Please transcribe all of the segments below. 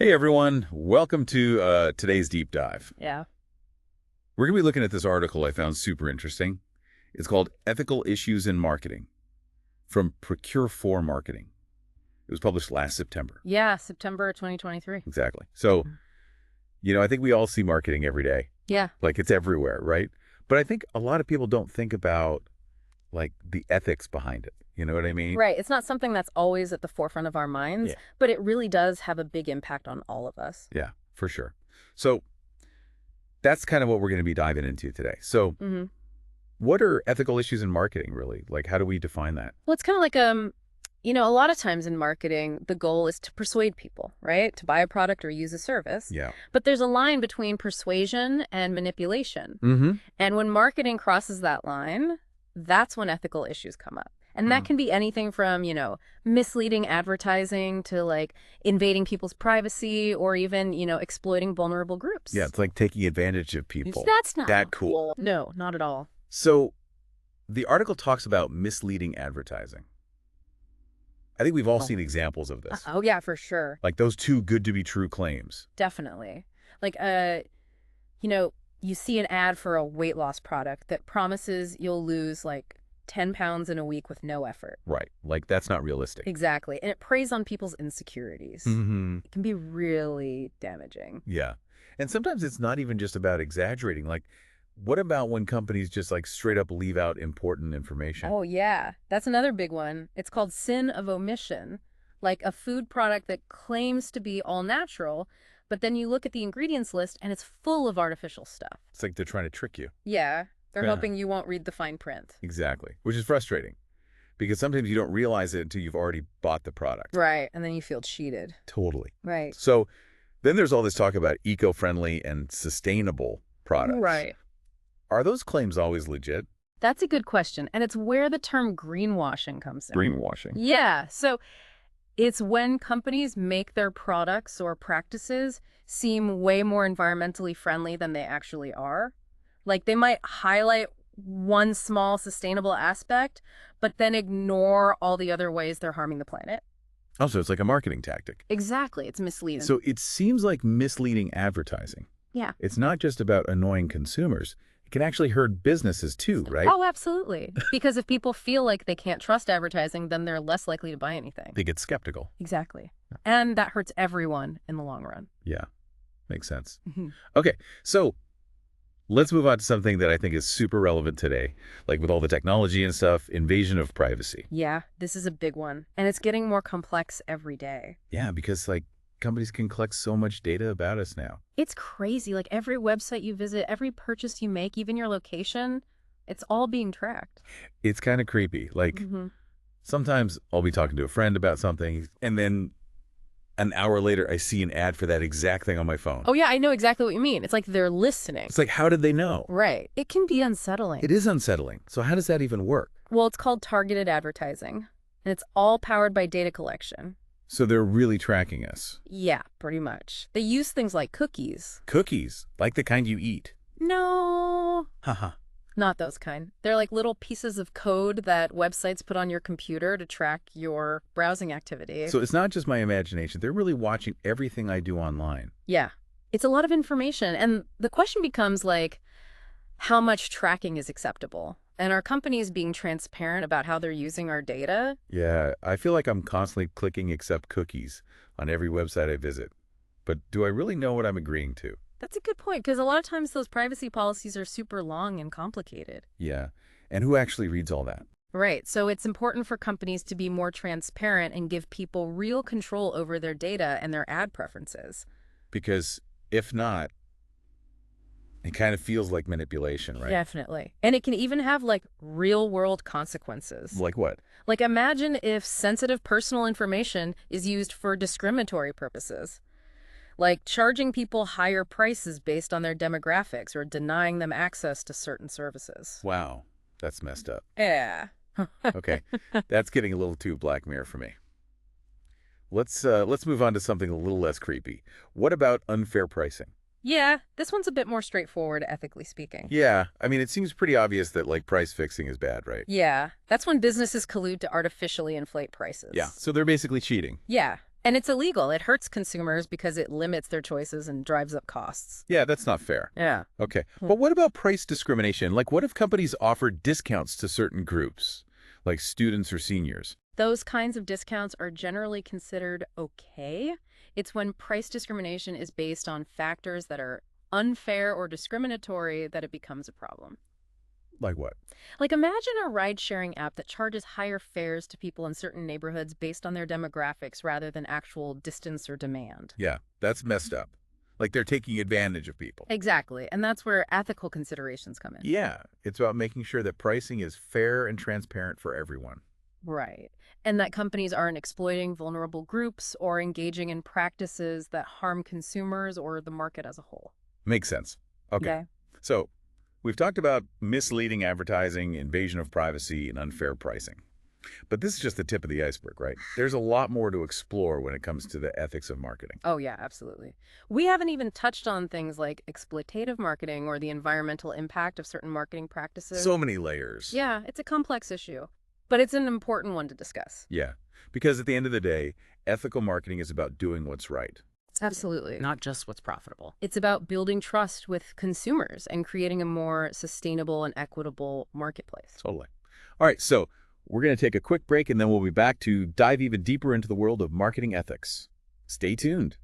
Hey everyone, welcome to today's deep dive. Yeah. We're going to be looking at this article I found super interesting. It's called Ethical Issues in Marketing from Procure for Marketing. It was published last September. Yeah, September 2023. Exactly. So, I think we all see marketing every day. Yeah. Like it's everywhere, right? But I think a lot of people don't think about like the ethics behind it. You know what I mean? Right. It's not something that's always at the forefront of our minds, Yeah. but it really does have a big impact on all of us. Yeah, for sure. So that's kind of what we're going to be diving into today. So hmm what are ethical issues in marketing, really? Like, how do we define that? Well, it's kind of like, a lot of times in marketing, the goal is to persuade people, right? To buy a product or use a service. Yeah. But there's a line between persuasion and manipulation. Mm-hmm. And when marketing crosses that line, that's when ethical issues come up. And that can be anything from, misleading advertising to like invading people's privacy or even, exploiting vulnerable groups. Yeah, it's like taking advantage of people. That's not that cool. No, not at all. So the article talks about misleading advertising. I think we've all seen examples of this. Oh, yeah, for sure. Like those too good to be true claims. Definitely. Like, you see an ad for a weight loss product that promises you'll lose like 10 pounds in a week with no effort. Right. Like that's not realistic. Exactly. And it preys on people's insecurities. Mm-hmm. It can be really damaging. Yeah. And sometimes it's not even just about exaggerating. Like, what about when companies just like straight up leave out important information? Oh, yeah. That's another big one. It's called sin of omission. Like a food product that claims to be all natural, but then you look at the ingredients list and it's full of artificial stuff. It's like they're trying to trick you. Yeah. They're Yeah. hoping you won't read the fine print. Exactly. Which is frustrating because sometimes you don't realize it until you've already bought the product. Right. And then you feel cheated. Totally. Right. So then there's all this talk about eco-friendly and sustainable products. Right. Are those claims always legit? That's a good question. And it's where the term greenwashing comes in. Greenwashing. Yeah. So it's when companies make their products or practices seem way more environmentally friendly than they actually are. Like they might highlight one small sustainable aspect, but then ignore all the other ways they're harming the planet. Also, it's like a marketing tactic. Exactly. It's misleading. So it seems like misleading advertising. Yeah. It's not just about annoying consumers. It can actually hurt businesses too, right? Oh, absolutely. Because if people feel like they can't trust advertising, then they're less likely to buy anything. They get skeptical. Exactly. And that hurts everyone in the long run. Yeah, makes sense. Mhm. Okay, so let's move on to something that I think is super relevant today, like with all the technology and stuff, invasion of privacy. Yeah, this is a big one. And it's getting more complex every day. Yeah, because like companies can collect so much data about us now. It's crazy. Like every website you visit, every purchase you make, even your location, it's all being tracked. It's kind of creepy. Like sometimes I'll be talking to a friend about something and then an hour later I see an ad for that exact thing on my phone. Oh, yeah, I know exactly what you mean. It's like they're listening. It's like, how did they know? Right. It can be unsettling. It is unsettling. So how does that even work? Well, it's called targeted advertising, and it's all powered by data collection. So they're really tracking us. Yeah, pretty much. They use things like cookies. Cookies, like the kind you eat. No, Haha. not those kind. They're like little pieces of code that websites put on your computer to track your browsing activity. So it's not just my imagination. They're really watching everything I do online. Yeah, it's a lot of information. And the question becomes like, how much tracking is acceptable? And are companies being transparent about how they're using our data? Yeah, I feel like I'm constantly clicking accept cookies on every website I visit. But do I really know what I'm agreeing to? That's a good point, because a lot of times those privacy policies are super long and complicated. Yeah. And who actually reads all that? Right. So it's important for companies to be more transparent and give people real control over their data and their ad preferences. Because if not, it kind of feels like manipulation, right? Definitely. And it can even have like real world consequences. Like what? Like imagine if sensitive personal information is used for discriminatory purposes. Like charging people higher prices based on their demographics or denying them access to certain services. Wow, that's messed up. Yeah. Okay, that's getting a little too Black Mirror for me. Let's move on to something a little less creepy. What about unfair pricing? Yeah, this one's a bit more straightforward, ethically speaking. Yeah, I mean, it seems pretty obvious that like price fixing is bad, right? Yeah, that's when businesses collude to artificially inflate prices. Yeah, so they're basically cheating. Yeah, And it's illegal. It hurts consumers because it limits their choices and drives up costs. Yeah, that's not fair. Yeah. Okay. But what about price discrimination? Like, what if companies offer discounts to certain groups, like students or seniors? Those kinds of discounts are generally considered okay. It's when price discrimination is based on factors that are unfair or discriminatory that it becomes a problem. Like what? Like imagine a ride-sharing app that charges higher fares to people in certain neighborhoods based on their demographics rather than actual distance or demand. Yeah, that's messed up. Like they're taking advantage of people. Exactly, and that's where ethical considerations come in. Yeah, it's about making sure that pricing is fair and transparent for everyone. Right. And that companies aren't exploiting vulnerable groups or engaging in practices that harm consumers or the market as a whole. Makes sense. Okay. Okay. So we've talked about misleading advertising, invasion of privacy, and unfair pricing. But this is just the tip of the iceberg, right? There's a lot more to explore when it comes to the ethics of marketing. Oh, yeah, absolutely. We haven't even touched on things like exploitative marketing or the environmental impact of certain marketing practices. So many layers. Yeah, it's a complex issue, but it's an important one to discuss. Yeah, because at the end of the day, ethical marketing is about doing what's right. Absolutely. Not just what's profitable. It's about building trust with consumers and creating a more sustainable and equitable marketplace. Totally. All right, so we're going to take a quick break, and then we'll be back to dive even deeper into the world of marketing ethics. Stay tuned.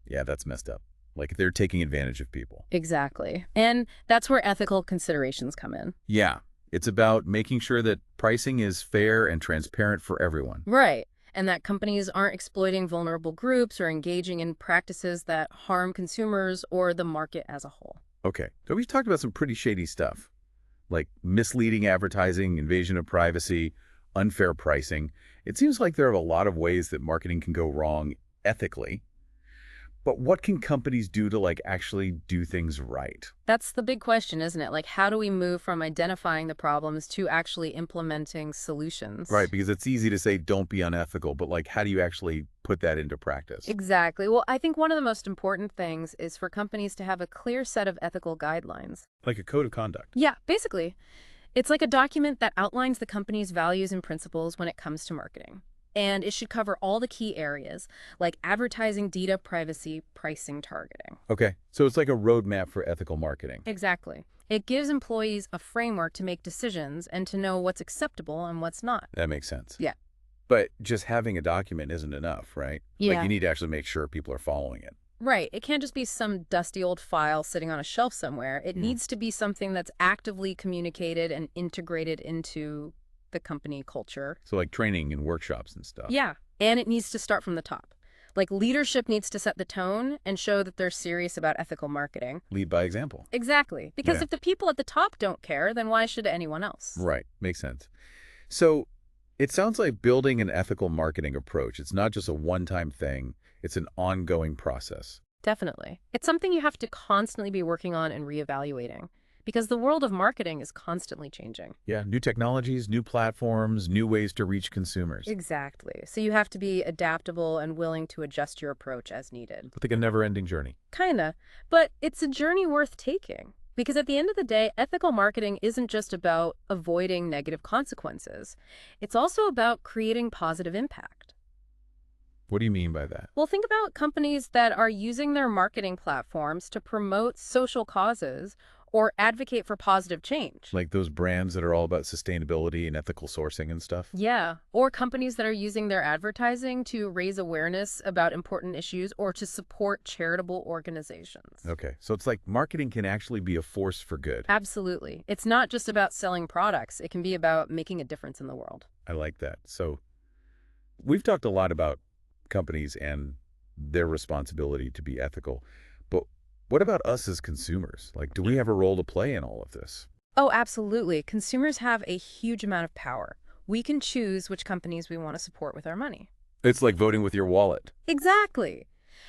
Yeah, that's messed up. Like they're taking advantage of people. Exactly. And that's where ethical considerations come in. Yeah, it's about making sure that pricing is fair and transparent for everyone. Right. And that companies aren't exploiting vulnerable groups or engaging in practices that harm consumers or the market as a whole. Okay, so we've talked about some pretty shady stuff, like misleading advertising, invasion of privacy, unfair pricing. It seems like there are a lot of ways that marketing can go wrong ethically. But what can companies do to actually do things right? That's the big question, isn't it? Like, how do we move from identifying the problems to actually implementing solutions? Right, because it's easy to say don't be unethical, but how do you actually put that into practice? Exactly. Well, I think one of the most important things is for companies to have a clear set of ethical guidelines. Like a code of conduct. Yeah, basically. It's like a document that outlines the company's values and principles when it comes to marketing. And it should cover all the key areas, like advertising, data, privacy, pricing, targeting. Okay, so it's like a roadmap for ethical marketing. Exactly. It gives employees a framework to make decisions and to know what's acceptable and what's not. That makes sense. Yeah. But just having a document isn't enough, right? Yeah. You need to actually make sure people are following it. Right. It can't just be some dusty old file sitting on a shelf somewhere. It needs to be something that's actively communicated and integrated into the company culture. So training and workshops and stuff. Yeah. And it needs to start from the top. Like leadership needs to set the tone and show that they're serious about ethical marketing. Lead by example. Exactly. Because Yeah. if the people at the top don't care, then why should anyone else? Right. Makes sense. So it sounds like building an ethical marketing approach. It's not just a one-time thing. It's an ongoing process. Definitely. It's something you have to constantly be working on and reevaluating. Because the world of marketing is constantly changing. Yeah, new technologies, new platforms, new ways to reach consumers. Exactly. So you have to be adaptable and willing to adjust your approach as needed. It's like a never-ending journey. Kinda. But it's a journey worth taking. Because at the end of the day, ethical marketing isn't just about avoiding negative consequences. It's also about creating positive impact. What do you mean by that? Well, think about companies that are using their marketing platforms to promote social causes or advocate for positive change. Like those brands that are all about sustainability and ethical sourcing and stuff? Yeah, or companies that are using their advertising to raise awareness about important issues or to support charitable organizations. Okay, so it's like marketing can actually be a force for good. Absolutely. It's not just about selling products. It can be about making a difference in the world. I like that. So we've talked a lot about companies and their responsibility to be ethical, but what about us as consumers? Do we have a role to play in all of this? Oh, absolutely. Consumers have a huge amount of power. We can choose which companies we want to support with our money. It's like voting with your wallet. Exactly.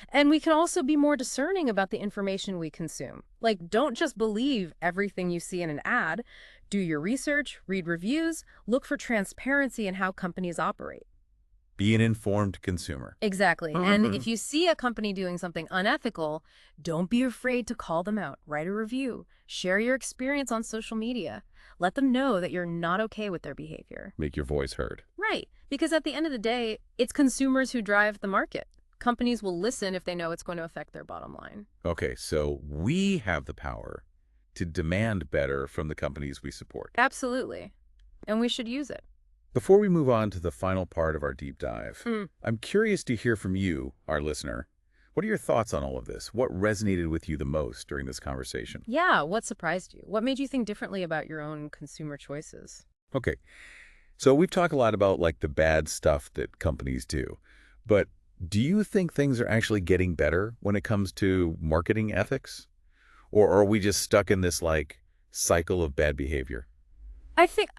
And we can also be more discerning about the information we consume. Don't just believe everything you see in an ad. Do your research, read reviews, look for transparency in how companies operate. Be an informed consumer. Exactly. And if you see a company doing something unethical, don't be afraid to call them out. Write a review. Share your experience on social media. Let them know that you're not okay with their behavior. Make your voice heard. Right. Because at the end of the day, it's consumers who drive the market. Companies will listen if they know it's going to affect their bottom line. Okay, so we have the power to demand better from the companies we support. Absolutely. And we should use it. Before we move on to the final part of our deep dive, Mm. I'm curious to hear from you, our listener. What are your thoughts on all of this? What resonated with you the most during this conversation? Yeah, what surprised you? What made you think differently about your own consumer choices? Okay, so we've talked a lot about like the bad stuff that companies do, but do you think things are actually getting better when it comes to marketing ethics? Or are we just stuck in this like cycle of bad behavior? I think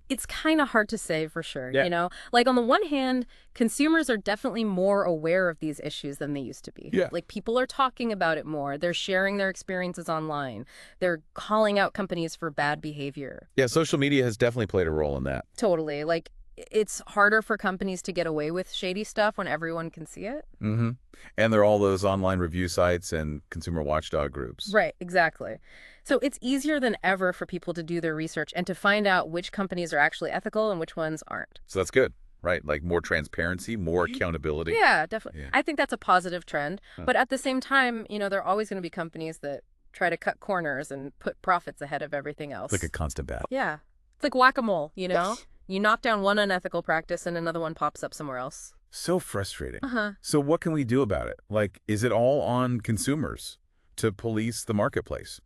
it's kind of hard to say for sure, Yeah. you know? Like, on the one hand, consumers are definitely more aware of these issues than they used to be. Yeah. Like, people are talking about it more. They're sharing their experiences online. They're calling out companies for bad behavior. Yeah, social media has definitely played a role in that. Totally. Like, it's harder for companies to get away with shady stuff when everyone can see it. Mm-hmm. And there are all those online review sites and consumer watchdog groups. Right, exactly. So it's easier than ever for people to do their research and to find out which companies are actually ethical and which ones aren't. So that's good, right? Like more transparency, more accountability. Yeah, definitely. Yeah. I think that's a positive trend. Huh. But at the same time, there are always going to be companies that try to cut corners and put profits ahead of everything else. It's like a constant battle. Yeah. It's like whack-a-mole, Yes. You knock down one unethical practice and another one pops up somewhere else. So frustrating. Uh-huh. So what can we do about it? Like, is it all on consumers to police the marketplace?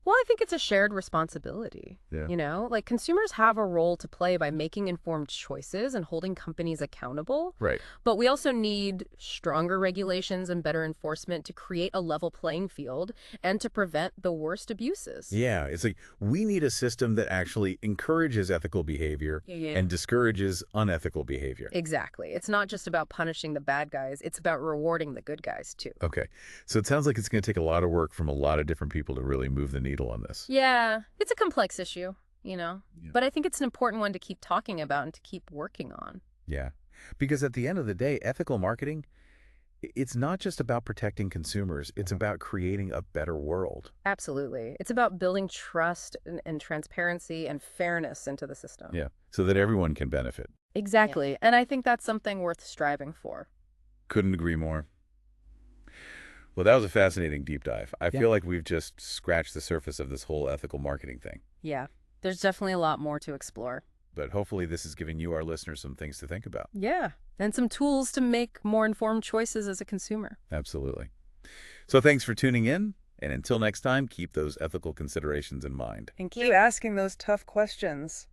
Well, I think it's a shared responsibility. Yeah. Like consumers have a role to play by making informed choices and holding companies accountable. Right. But we also need stronger regulations and better enforcement to create a level playing field and to prevent the worst abuses. Yeah, it's like we need a system that actually encourages ethical behavior Yeah. and discourages unethical behavior. Exactly. It's not just about punishing the bad guys. It's about rewarding the good guys, too. Okay, so it sounds like it's going to take a lot of work from a lot of different people to really move the needle on this. Yeah, it's a complex issue, Yeah. but I think it's an important one to keep talking about and to keep working on. Yeah, because at the end of the day, ethical marketing, it's not just about protecting consumers. It's about creating a better world. Absolutely. It's about building trust and transparency and fairness into the system. Yeah, so that everyone can benefit. Exactly. And I think that's something worth striving for. Couldn't agree more. Well, that was a fascinating deep dive. I Yeah. feel like we've just scratched the surface of this whole ethical marketing thing. Yeah. There's definitely a lot more to explore. But hopefully this is giving you, our listeners, some things to think about. Yeah. And some tools to make more informed choices as a consumer. Absolutely. So thanks for tuning in. And until next time, keep those ethical considerations in mind. And Keep asking those tough questions.